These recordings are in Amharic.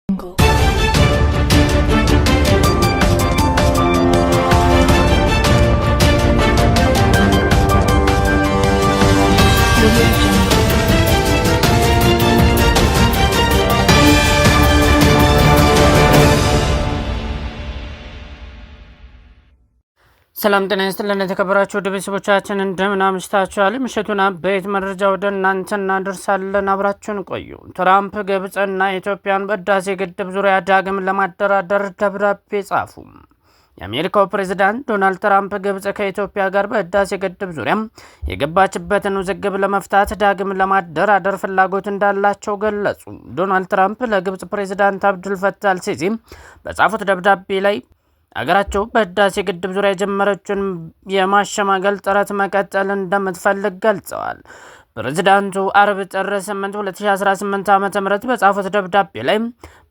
Jungle. Audio Jungle. ሰላም ጤና ይስጥልን የተከበራችሁ ቤተሰቦቻችን እንደምን አምሽታችኋል? ምሽቱን አበይት መረጃ ወደ እናንተ እናደርሳለን። አብራችሁን ቆዩ። ትራምፕ ግብጽና ኢትዮጵያን በህዳሴ ግድብ ዙሪያ ዳግም ለማደራደር ደብዳቤ ጻፉ። የአሜሪካው ፕሬዝዳንት ዶናልድ ትራምፕ ግብጽ ከኢትዮጵያ ጋር በህዳሴ ግድብ ዙሪያ የገባችበትን ውዝግብ ለመፍታት ዳግም ለማደራደር ፍላጎት እንዳላቸው ገለጹ። ዶናልድ ትራምፕ ለግብጽ ፕሬዝዳንት አብዱል ፈታህ አልሲሲ በጻፉት ደብዳቤ ላይ አገራቸው በህዳሴ ግድብ ዙሪያ የጀመረችውን የማሸማገል ጥረት መቀጠል እንደምትፈልግ ገልጸዋል። ፕሬዝዳንቱ አርብ ጥር 8 2018 ዓ.ም በጻፉት ደብዳቤ ላይ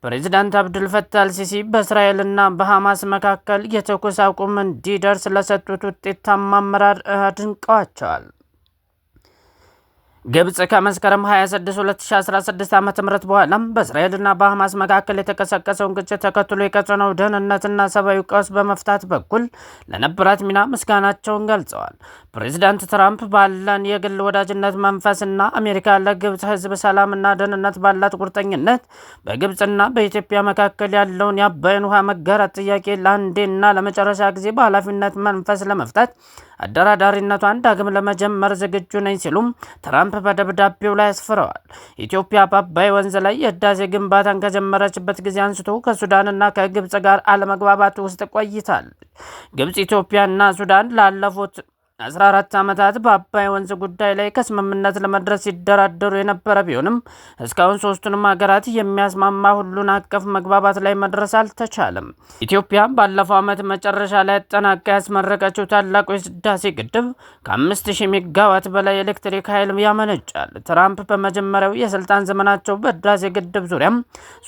ፕሬዝዳንት አብዱል ፈታህ አልሲሲ በእስራኤልና በሐማስ መካከል የተኩስ አቁም እንዲደርስ ለሰጡት ውጤታማ አመራር አድንቀዋቸዋል። ግብጽ ከመስከረም 26 2016 ዓ.ም በኋላ በእስራኤልና በሐማስ መካከል የተቀሰቀሰውን ግጭት ተከትሎ የቀጠናው ደህንነትና ሰብአዊ ቀውስ በመፍታት በኩል ለነበራት ሚና ምስጋናቸውን ገልጸዋል። ፕሬዚዳንት ትራምፕ ባለን የግል ወዳጅነት መንፈስና አሜሪካ ለግብጽ ሕዝብ ሰላምና ደህንነት ባላት ቁርጠኝነት በግብጽና በኢትዮጵያ መካከል ያለውን የአባይን ውሃ መጋራት ጥያቄ ለአንዴና ለመጨረሻ ጊዜ በኃላፊነት መንፈስ ለመፍታት አደራዳሪነቷን ዳግም ለመጀመር ዝግጁ ነኝ ሲሉም ትራምፕ በደብዳቤው ላይ አስፍረዋል። ኢትዮጵያ በአባይ ወንዝ ላይ የህዳሴ ግንባታን ከጀመረችበት ጊዜ አንስቶ ከሱዳንና ከግብጽ ጋር አለመግባባት ውስጥ ቆይታለች። ግብጽ፣ ኢትዮጵያና ሱዳን ላለፉት 14 ዓመታት በአባይ ወንዝ ጉዳይ ላይ ከስምምነት ለመድረስ ሲደራደሩ የነበረ ቢሆንም እስካሁን ሶስቱንም ሀገራት የሚያስማማ ሁሉን አቀፍ መግባባት ላይ መድረስ አልተቻለም። ኢትዮጵያ ባለፈው ዓመት መጨረሻ ላይ አጠናቃ ያስመረቀችው ታላቁ የህዳሴ ግድብ ከ5000 ሜጋዋት በላይ ኤሌክትሪክ ኃይል ያመነጫል። ትራምፕ በመጀመሪያው የስልጣን ዘመናቸው በህዳሴ ግድብ ዙሪያም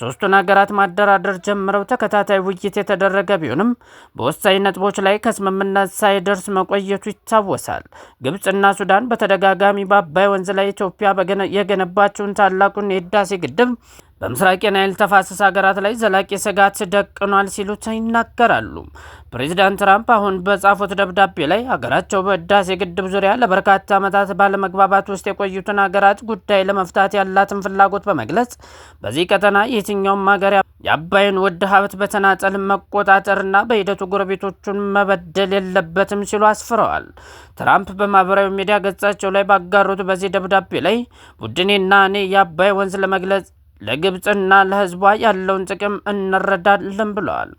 ሶስቱን ሀገራት ማደራደር ጀምረው ተከታታይ ውይይት የተደረገ ቢሆንም በወሳኝ ነጥቦች ላይ ከስምምነት ሳይደርስ መቆየቱ ይታወሳል። ግብጽና ሱዳን በተደጋጋሚ በአባይ ወንዝ ላይ ኢትዮጵያ የገነባቸውን ታላቁን የህዳሴ ግድብ በምስራቅ የናይል ተፋሰስ ሀገራት ላይ ዘላቂ ስጋት ደቅኗል ሲሉ ይናገራሉ። ፕሬዚዳንት ትራምፕ አሁን በጻፉት ደብዳቤ ላይ ሀገራቸው በህዳሴ ግድብ ዙሪያ ለበርካታ ዓመታት ባለመግባባት ውስጥ የቆዩትን ሀገራት ጉዳይ ለመፍታት ያላትን ፍላጎት በመግለጽ በዚህ ቀጠና የትኛውም ሀገር የአባይን ውድ ሀብት በተናጠል መቆጣጠርና በሂደቱ ጎረቤቶቹን መበደል የለበትም ሲሉ አስፍረዋል። ትራምፕ በማህበራዊ ሚዲያ ገጻቸው ላይ ባጋሩት በዚህ ደብዳቤ ላይ ቡድኔና እኔ የአባይ ወንዝ ለመግለጽ ለግብጽና ለህዝቧ ያለውን ጥቅም እንረዳለን ብለዋል።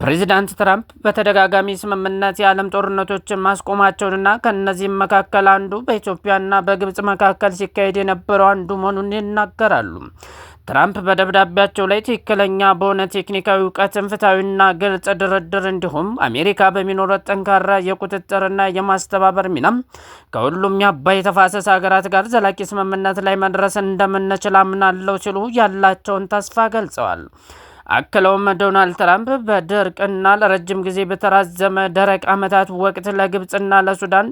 ፕሬዚዳንት ትራምፕ በተደጋጋሚ ስምምነት የዓለም ጦርነቶችን ማስቆማቸውንና ከእነዚህም መካከል አንዱ በኢትዮጵያና በግብጽ መካከል ሲካሄድ የነበረው አንዱ መሆኑን ይናገራሉ። ትራምፕ በደብዳቤያቸው ላይ ትክክለኛ በሆነ ቴክኒካዊ እውቀትን፣ ፍትሐዊና ግልጽ ድርድር እንዲሁም አሜሪካ በሚኖረት ጠንካራ የቁጥጥርና የማስተባበር ሚናም ከሁሉም የአባይ ተፋሰስ ሀገራት ጋር ዘላቂ ስምምነት ላይ መድረስ እንደምንችል አምናለሁ ሲሉ ያላቸውን ተስፋ ገልጸዋል። አክለውም ዶናልድ ትራምፕ በድርቅና ለረጅም ጊዜ በተራዘመ ደረቅ ዓመታት ወቅት ለግብጽና ለሱዳን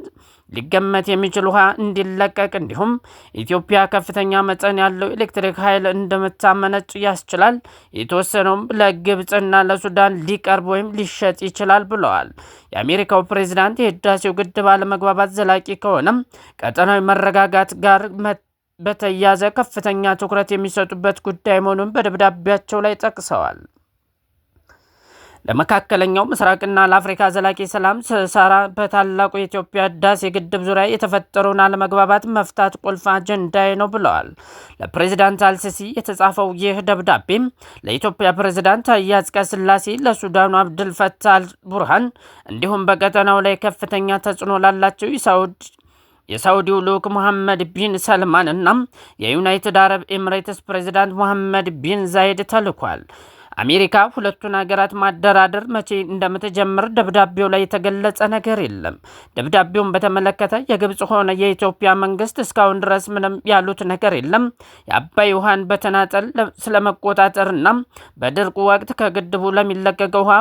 ሊገመት የሚችል ውሃ እንዲለቀቅ እንዲሁም ኢትዮጵያ ከፍተኛ መጠን ያለው ኤሌክትሪክ ኃይል እንደምታመነጭ ያስችላል፣ የተወሰነውም ለግብጽና ለሱዳን ሊቀርብ ወይም ሊሸጥ ይችላል ብለዋል። የአሜሪካው ፕሬዝዳንት የህዳሴው ግድብ አለመግባባት ዘላቂ ከሆነም ቀጠናዊ መረጋጋት ጋር በተያያዘ ከፍተኛ ትኩረት የሚሰጡበት ጉዳይ መሆኑን በደብዳቤያቸው ላይ ጠቅሰዋል። ለመካከለኛው ምስራቅና ለአፍሪካ ዘላቂ ሰላም ስሰራ በታላቁ የኢትዮጵያ ህዳሴ ግድብ ዙሪያ የተፈጠረውን አለመግባባት መፍታት ቁልፍ አጀንዳዬ ነው ብለዋል። ለፕሬዚዳንት አልሲሲ የተጻፈው ይህ ደብዳቤም ለኢትዮጵያ ፕሬዚዳንት ታዬ አጽቀሥላሴ፣ ለሱዳኑ አብዱል ፈታህ አልቡርሃን እንዲሁም በቀጠናው ላይ ከፍተኛ ተጽዕኖ ላላቸው የሳውዲው ልዑክ ሙሐመድ ቢን ሰልማን እና የዩናይትድ አረብ ኤምሬትስ ፕሬዚዳንት ሙሐመድ ቢን ዛይድ ተልኳል። አሜሪካ ሁለቱን ሀገራት ማደራደር መቼ እንደምትጀምር ደብዳቤው ላይ የተገለጸ ነገር የለም። ደብዳቤውን በተመለከተ የግብጽ ሆነ የኢትዮጵያ መንግስት እስካሁን ድረስ ምንም ያሉት ነገር የለም። የአባይ ውሃን በተናጠል ስለመቆጣጠርና በድርቁ ወቅት ከግድቡ ለሚለቀቀው ውሃ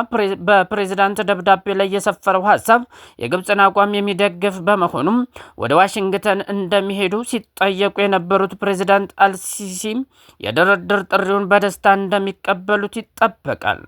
በፕሬዝዳንት ደብዳቤ ላይ የሰፈረው ሀሳብ የግብጽን አቋም የሚደግፍ በመሆኑም ወደ ዋሽንግተን እንደሚሄዱ ሲጠየቁ የነበሩት ፕሬዝዳንት አልሲሲ የድርድር ጥሪውን በደስታ እንደሚቀበሉት ይጠበቃል።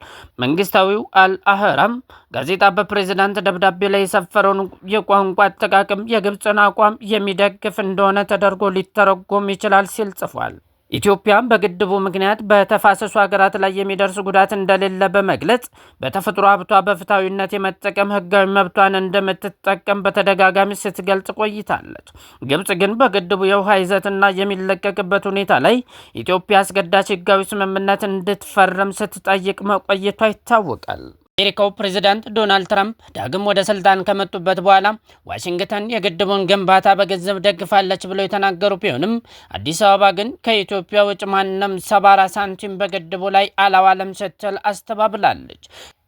መንግስታዊው አልአህራም ጋዜጣ በፕሬዝዳንት ደብዳቤ ላይ የሰፈረውን የቋንቋ አጠቃቀም የግብጽን አቋም የሚደግፍ እንደሆነ ተደርጎ ሊተረጎም ይችላል ሲል ጽፏል። ኢትዮጵያ በግድቡ ምክንያት በተፋሰሱ ሀገራት ላይ የሚደርስ ጉዳት እንደሌለ በመግለጽ በተፈጥሮ ሀብቷ በፍትሐዊነት የመጠቀም ህጋዊ መብቷን እንደምትጠቀም በተደጋጋሚ ስትገልጽ ቆይታለች። ግብጽ ግን በግድቡ የውሃ ይዘትና የሚለቀቅበት ሁኔታ ላይ ኢትዮጵያ አስገዳጅ ህጋዊ ስምምነት እንድትፈርም ስትጠይቅ መቆየቷ ይታወቃል። የአሜሪካው ፕሬዝዳንት ዶናልድ ትራምፕ ዳግም ወደ ስልጣን ከመጡበት በኋላ ዋሽንግተን የግድቡን ግንባታ በገንዘብ ደግፋለች ብለው የተናገሩ ቢሆንም አዲስ አበባ ግን ከኢትዮጵያ ውጭ ማንም 74 ሳንቲም በግድቡ ላይ አላዋለም ስትል አስተባብላለች።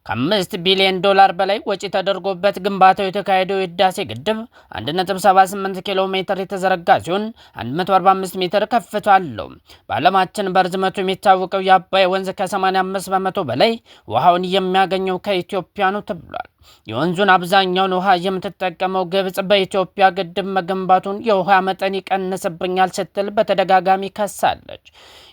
ከ5 ቢሊዮን ዶላር በላይ ወጪ ተደርጎበት ግንባታው የተካሄደው የህዳሴ ግድብ 1.78 ኪሎ ሜትር የተዘረጋ ሲሆን 145 ሜትር ከፍታ አለው። በዓለማችን በርዝመቱ የሚታወቀው የአባይ ወንዝ ከ85 በመቶ በላይ ውሃውን የሚያገኘው ከኢትዮጵያ ነው ተብሏል። የወንዙን አብዛኛውን ውሃ የምትጠቀመው ግብጽ በኢትዮጵያ ግድብ መገንባቱን የውሃ መጠን ይቀንስብኛል ስትል በተደጋጋሚ ከሳለች።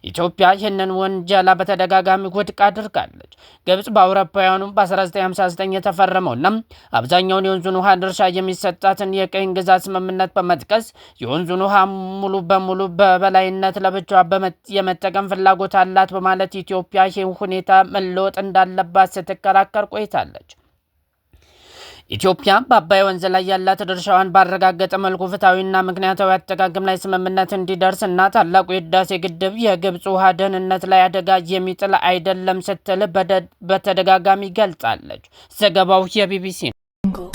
ኢትዮጵያ ይህንን ወንጀላ በተደጋጋሚ ውድቅ አድርጋለች። ግብጽ በአውሮፓውያኑ በ1959 የተፈረመውና አብዛኛውን የወንዙን ውሃ ድርሻ የሚሰጣትን የቅኝ ግዛት ስምምነት በመጥቀስ የወንዙን ውሃ ሙሉ በሙሉ በበላይነት ለብቻዋ የመጠቀም ፍላጎት አላት በማለት ኢትዮጵያ ይህን ሁኔታ መለወጥ እንዳለባት ስትከራከር ቆይታለች። ኢትዮጵያ በአባይ ወንዝ ላይ ያላት ድርሻዋን ባረጋገጠ መልኩ ፍትሐዊና ምክንያታዊ አጠቃቀም ላይ ስምምነት እንዲደርስ እና ታላቁ የህዳሴ ግድብ የግብጽ ውሃ ደህንነት ላይ አደጋ የሚጥል አይደለም ስትል በተደጋጋሚ ገልጻለች። ዘገባው የቢቢሲ ነው።